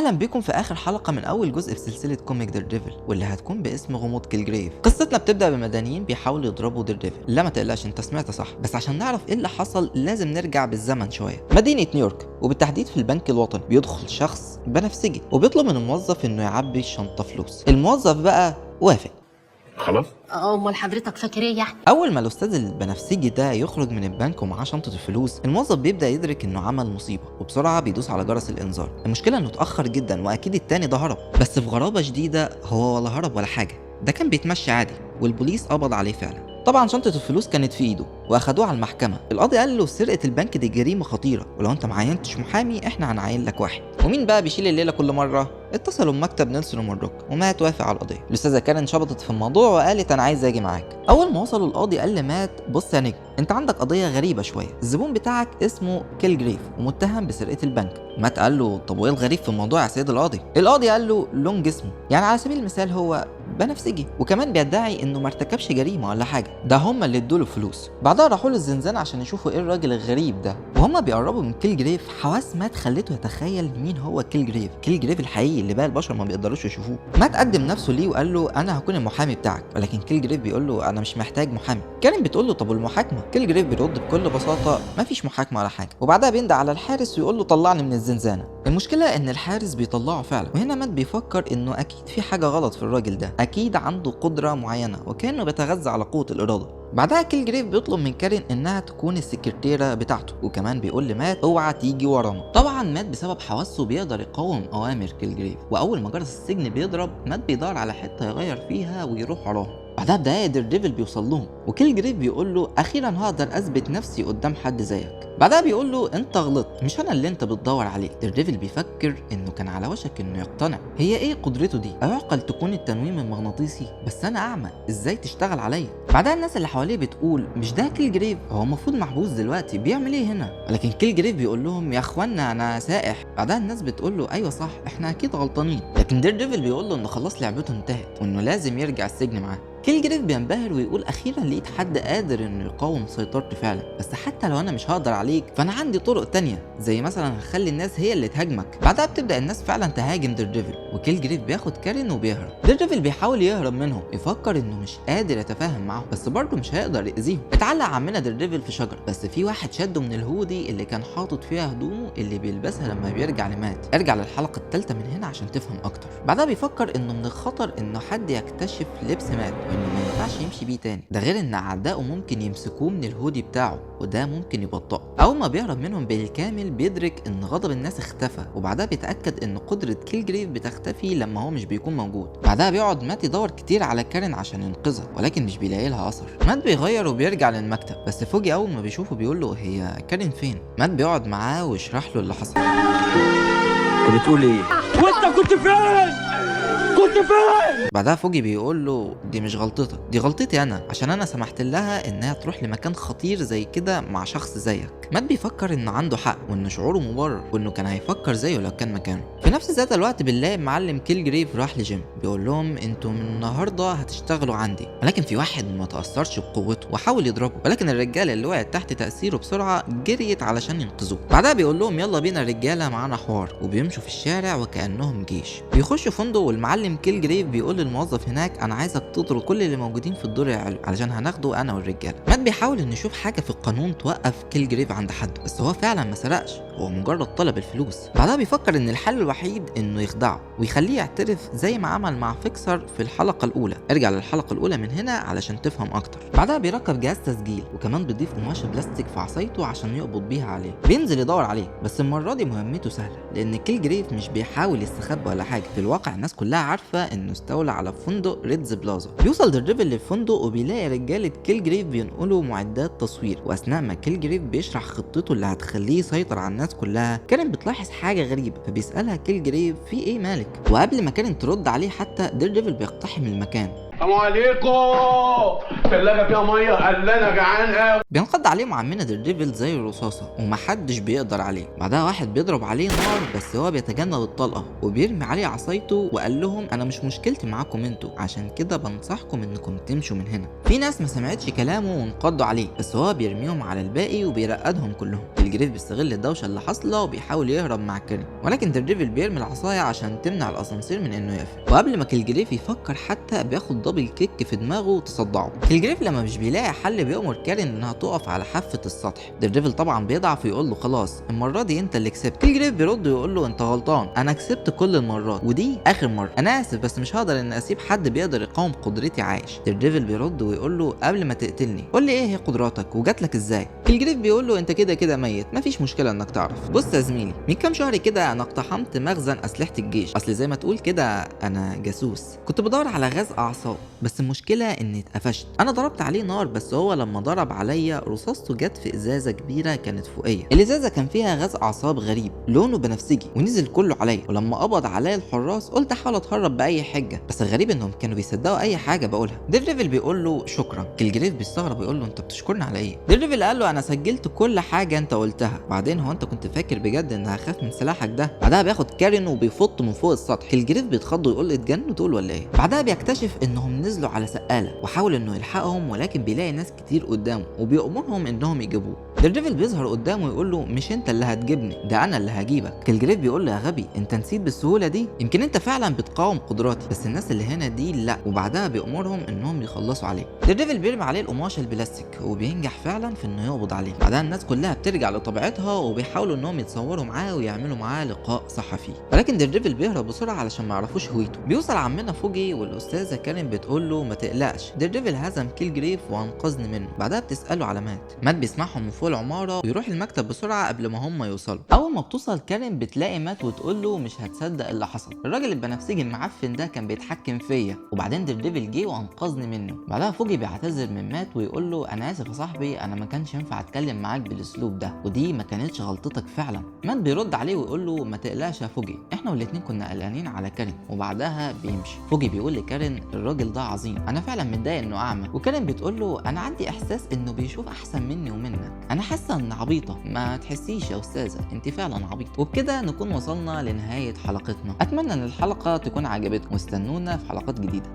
اهلا بكم في اخر حلقه من اول جزء في سلسله كوميك دير ديفل واللي هتكون باسم غموض كيلجريف. قصتنا بتبدا بمدنيين بيحاولوا يضربوا دير ديفل. لا ما تقلقش انت سمعت صح، بس عشان نعرف ايه اللي حصل لازم نرجع بالزمن شويه. مدينه نيويورك وبالتحديد في البنك الوطني بيدخل شخص بنفسجي وبيطلب من الموظف انه يعبي الشنطه فلوس. الموظف بقى وافق. خلاص. امال حضرتك فاكر ايه يعني؟ اول ما الاستاذ البنفسجي ده يخرج من البنك ومعاه شنطه الفلوس، الموظف بيبدا يدرك انه عمل مصيبه وبسرعه بيدوس على جرس الانذار. المشكله انه اتاخر جدا واكيد التاني ده هرب، بس في غرابه شديده هو ولا هرب ولا حاجه، ده كان بيتمشى عادي والبوليس قبض عليه فعلا. طبعا شنطه الفلوس كانت في ايده واخدوه على المحكمه. القاضي قال له سرقه البنك دي جريمه خطيره، ولو انت معينتش محامي احنا هنعين لك واحد. ومين بقى بيشيل الليله كل مره؟ اتصلوا بمكتب نيلسون ومروك ومات وافق على القضيه. الاستاذه كارين شبطت في الموضوع وقالت انا عايز اجي معاك. اول ما وصلوا القاضي قال لمات بص يا نجم، انت عندك قضيه غريبه شويه، الزبون بتاعك اسمه كيلجريف ومتهم بسرقه البنك. مات قال له طب وايه الغريب في الموضوع يا سيد القاضي؟ القاضي قال له لون جسمه، يعني على سبيل المثال هو بنفسجي وكمان بيدعي انه ما ارتكبش جريمه ولا حاجه، ده هم اللي ادوله فلوس. بعدها راحوا له الزنزانه عشان يشوفوا ايه الراجل الغريب ده. وهم بيقربوا من كيلجريف حواس مات خلته يتخيل مين هو كيلجريف الحقيقي اللي باقي البشر ما بيقدروش يشوفوه. مات قدم نفسه ليه وقال له انا هكون المحامي بتاعك، ولكن كيلجريف بيقول له انا مش محتاج محامي. كارين بتقول له طب والمحاكمه؟ كيلجريف بيرد بكل بساطه مفيش محاكمه ولا حاجه، وبعدها بيندى على الحارس ويقول له طلعني من الزنزانه. المشكله ان الحارس بيطلعه فعلا، وهنا مات بيفكر انه اكيد في حاجه غلط في الراجل ده، اكيد عنده قدره معينه وكانه بيتغذى على قوه الاراده. بعدها كيلجريف بيطلب من كارين انها تكون السكرتيره بتاعته، وكمان بيقول لمات اوعى تيجي ورانا. طبعا مات بسبب حواسه بيقدر يقاوم اوامر كيلجريف، واول ما جرس السجن بيضرب مات بيدور على حته يغير فيها ويروح وراهم. بعدها بدقايق دير ديفل بيوصل لهم وكيلجريف بيقول له اخيرا هقدر اثبت نفسي قدام حد زيك. بعدها بيقول له انت غلطت، مش انا اللي انت بتدور عليه. دير ديفل بيفكر انه كان على وشك انه يقتنع. هي ايه قدرته دي؟ ايعقل تكون التنويم المغناطيسي؟ بس انا اعمى، ازاي تشتغل عليا؟ بعدها الناس اللي حواليه بتقول مش ده كيلجريف؟ هو المفروض محبوس دلوقتي، بيعمل ايه هنا؟ ولكن كيلجريف بيقول لهم يا اخوانا انا سائح. بعدها الناس بتقول له ايوه صح احنا اكيد غلطانين، لكن دير ديفل بيقول له ان خلاص لعبته انتهت وانه لازم يرجع السجن معاه. كيلجريف بينبهر ويقول اخيرا لقيت حد قادر انه يقاوم سيطرتي فعلا، بس حتى لو انا مش هقدر عليك فانا عندي طرق تانية، زي مثلا هخلي الناس هي اللي تهاجمك. بعدها بتبدا الناس فعلا تهاجم دير ديفل وكيلجريف بياخد كارين وبيهرب. دير ديفل بيحاول يهرب منهم، يفكر انه مش قادر يتفاهم معاهم بس برضه مش هيقدر يأذيهم. اتعلق عمنا دير ديفل في شجره، بس في واحد شده من الهودي اللي كان حاطط فيها هدومه اللي بيلبسها لما بيرجع لمات. ارجع للحلقه الثالثه من هنا عشان تفهم اكتر. بعدها بيفكر انه من الخطر انه حد يكتشف لبس مات وانه ما ينفعش يمشي بيه تاني، ده غير ان اعدائه ممكن يمسكوه من الهودي بتاعه وده ممكن يبطئه. اول ما بيهرب منهم بالكامل بيدرك ان غضب الناس اختفى، وبعدها بيتاكد ان قدره كيلجريف بتختفي لما هو مش بيكون موجود. بعدها بيقعد مات يدور كتير على كارين عشان ينقذها ولكن مش بيلاقي لها اثر. مات بيغير وبيرجع للمكتب، بس فوجي اول ما بيشوفه بيقول له هي كارين فين؟ مات بيقعد معاه ويشرح له اللي حصل. انت بتقول ايه؟ وانت كنت فين؟ بعدها فوجي بيقول له دي مش غلطتك، دي غلطتي انا عشان انا سمحت لها انها تروح لمكان خطير زي كده مع شخص زيك. مات بيفكر انه عنده حق وان شعوره مبرر وانه كان هيفكر زيه لو كان مكانه. في نفس ذات الوقت بنلاقي معلم كيلجريف راح لجيم بيقول لهم انتوا من النهارده هتشتغلوا عندي، ولكن في واحد ما تاثرش بقوته وحاول يضربه، ولكن الرجاله اللي وقعت تحت تاثيره بسرعه جريت علشان ينقذوه. بعدها بيقول لهم يلا بينا رجاله معانا حوار، وبيمشوا في الشارع وكانهم جيش. بيخشوا فندق والمعلم كيلجريف بيقول للموظف هناك انا عايزك تطرد كل اللي موجودين في الدور العلوي علشان هناخده انا والرجاله. مات بيحاول انه يشوف حاجه في القانون توقف كيلجريف عند حد، بس هو فعلا ما سرقش، هو مجرد طلب الفلوس. بعدها بيفكر ان الحل الوحيد انه يخدعه ويخليه يعترف زي ما عمل مع فيكسر في الحلقه الاولى. ارجع للحلقه الاولى من هنا علشان تفهم اكتر. بعدها بيركب جهاز تسجيل وكمان بيضيف قماشه بلاستيك في عصايته عشان يقبض بيها عليه. بينزل يدور عليه، بس المره دي مهمته سهله لان كيلجريف مش بيحاول يستخبى ولا حاجه، في الواقع الناس كلها عارفه انه استولى على فندق ريدز بلازا. بيوصل دير ديفل للفندق وبيلاقي رجاله كيلجريف بينقلوا معدات تصوير، واثناء ما كيلجريف بيشرح خطته اللي هتخليه يسيطر على الناس كلها كارين بتلاحظ حاجه غريبه، فبيسالها كيلجريف في ايه مالك؟ وقبل ما كارين ترد عليه حتى دير ديفل بيقتحم المكان. السلام عليكم. الثلاجه فيها ميه، قال لي انا جعان قوي. بينقض عليهم عمنا ديرديفل زي الرصاصه ومحدش بيقدر عليه. بعدها واحد بيضرب عليه نار بس هو بيتجنب الطلقه وبيرمي عليه عصايته وقال لهم انا مش مشكلتي معاكم انتوا، عشان كده بنصحكم انكم تمشوا من هنا. في ناس ما سمعتش كلامه وانقضوا عليه بس هو بيرميهم على الباقي وبيرقدهم كلهم. كيلجريف بيستغل الدوشه اللي حاصله وبيحاول يهرب مع كارين، ولكن ديرديفل بيرمي العصايه عشان تمنع الاسانسير من انه يقفل. وقبل ما كيلجريف يفكر حتى بياخد دبل كيك في دماغه تصدعه. كيلجريف لما مش بيلاقي حل بيأمر كارين انها تقف على حافه السطح. ديرديفل طبعا بيضعف ويقول له خلاص المره دي انت اللي كسبت. كيلجريف بيرد ويقول له انت غلطان، انا كسبت كل المرات ودي اخر مره، انا اسف بس مش هقدر ان اسيب حد بيقدر يقاوم قدرتي عايش. ديرديفل بيرد ويقول له قبل ما تقتلني قول لي ايه هي قدراتك وجات لك ازاي. كيلجريف بيقول له انت كده كده ميت، مفيش مشكله انك تعرف. بص يا زميلي، من كام شهر كده انا اقتحمت مخزن اسلحه الجيش، اصل زي ما تقول كده انا جاسوس، كنت بدور على غاز اعصاب بس المشكله اني اتقفشت. انا ضربت عليه نار بس هو لما ضرب عليا رصاصته جت في ازازه كبيره كانت فوقيه. الازازه كان فيها غاز اعصاب غريب لونه بنفسجي ونزل كله عليا، ولما قبض عليا الحراس قلت احاول اتهرب باي حاجه بس الغريب انهم كانوا بيصدقوا اي حاجه بقولها. ديرديفل بيقول له شكرا. كيلجريف بيستغرب ويقول له انت بتشكرني على ايه؟ ديرديفل قال له انا سجلت كل حاجه انت قلتها، بعدين هو انت كنت فاكر بجد ان هخاف من سلاحك ده؟ بعدها بياخد كارين وبيفط من فوق السطح. كيلجريف بيتخض ويقول له اتجننوا دول ولا ايه؟ بعدها بيكتشف انهم نزلوا على سقاله وحاول انه يلحقهم ولكن بيلاقي ناس كتير قدامه وبيأمرهم انهم يجيبوه. ديرديفل بيظهر قدامه ويقول له مش انت اللي هتجيبني، ده انا اللي هجيبك. كيلجريف بيقول له يا غبي انت نسيت بالسهوله دي؟ يمكن انت فعلا بتقاوم قدراتي بس الناس اللي هنا دي لا. وبعدها بيأمرهم انهم يخلصوا عليه. ديرديفل بيرمي عليه القماشه البلاستيك وبينجح فعلا في انه يقبض عليه. بعدها الناس كلها بترجع لطبيعتها وبيحاولوا انهم يتصوروا معاه ويعملوا معاه لقاء صحفي، ولكن ديرديفل بيهرب بسرعه علشان ما يعرفوش هويته. بيوصل عمنا فوجي والاستاذه كارين بتقول له ما تقلقش، ديرديفل هزم كيلجريف وانقذني منه. بعدها بتساله على مات بيسمعهم من فوق العماره ويروح المكتب بسرعه قبل ما هم يوصلوا. اول ما بتوصل كارين بتلاقي مات وتقول له مش هتصدق اللي حصل، الراجل البنفسجي المعفن ده كان بيتحكم فيا وبعدين ديرديفل جه وانقذني منه. بعدها فوجي بيعتذر من مات ويقول له انا اسف يا صاحبي، انا ما كانش ينفع اتكلم معاك بالاسلوب ده ودي ما كانتش غلطتك فعلا. مات بيرد عليه ويقول له ما تقلقش يا فوجي، احنا والاتنين كنا قلقانين على كارين. وبعدها بيمشي. فوجي بيقول لكارين الراجل ده عظيم، انا فعلا متضايق انه اعمى. وكارين بتقول له انا عندي احساس انه بيشوف احسن مني ومنك، انا حاسه ان عبيطه. ما تحسيش يا استاذه، انت فعلا عبيطه. وبكده نكون وصلنا لنهايه حلقتنا. اتمنى ان الحلقه تكون عجبتكم واستنونا في حلقات جديده.